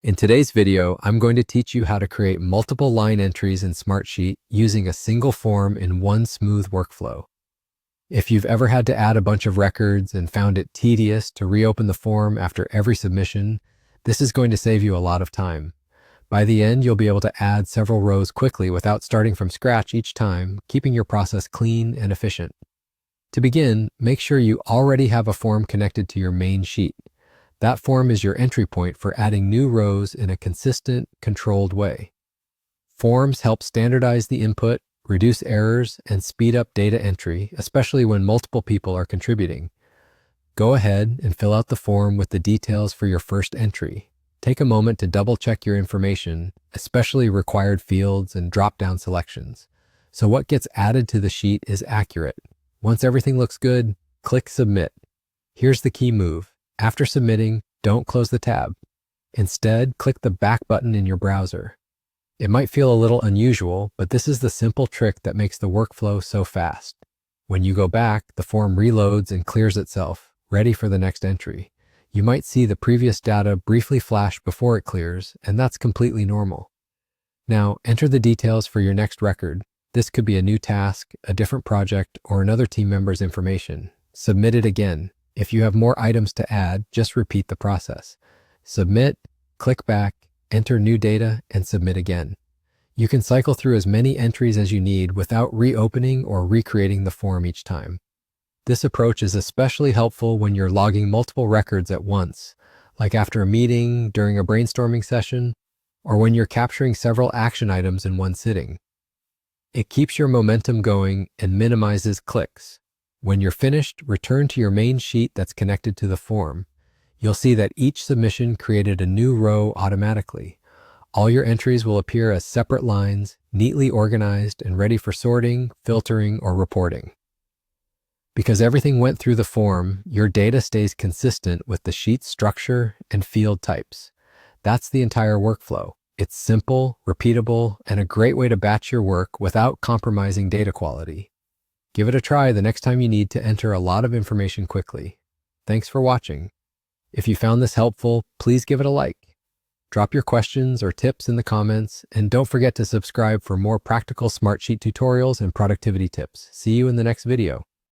In today's video, I'm going to teach you how to create multiple line entries in Smartsheet using a single form in one smooth workflow. If you've ever had to add a bunch of records and found it tedious to reopen the form after every submission, this is going to save you a lot of time. By the end, you'll be able to add several rows quickly without starting from scratch each time, keeping your process clean and efficient. To begin, make sure you already have a form connected to your main sheet. That form is your entry point for adding new rows in a consistent, controlled way. Forms help standardize the input, reduce errors, and speed up data entry, especially when multiple people are contributing. Go ahead and fill out the form with the details for your first entry. Take a moment to double-check your information, especially required fields and drop-down selections, so what gets added to the sheet is accurate. Once everything looks good, click Submit. Here's the key move. After submitting, don't close the tab. Instead, click the back button in your browser. It might feel a little unusual, but this is the simple trick that makes the workflow so fast. When you go back, the form reloads and clears itself, ready for the next entry. You might see the previous data briefly flash before it clears, and that's completely normal. Now, enter the details for your next record. This could be a new task, a different project, or another team member's information. Submit it again. If you have more items to add, just repeat the process. Submit, click back, enter new data, and submit again. You can cycle through as many entries as you need without reopening or recreating the form each time. This approach is especially helpful when you're logging multiple records at once, like after a meeting, during a brainstorming session, or when you're capturing several action items in one sitting. It keeps your momentum going and minimizes clicks. When you're finished, return to your main sheet that's connected to the form. You'll see that each submission created a new row automatically. All your entries will appear as separate lines, neatly organized and ready for sorting, filtering, or reporting. Because everything went through the form, your data stays consistent with the sheet's structure and field types. That's the entire workflow. It's simple, repeatable, and a great way to batch your work without compromising data quality. Give it a try the next time you need to enter a lot of information quickly. Thanks for watching. If you found this helpful, please give it a like. Drop your questions or tips in the comments, and don't forget to subscribe for more practical Smartsheet tutorials and productivity tips. See you in the next video.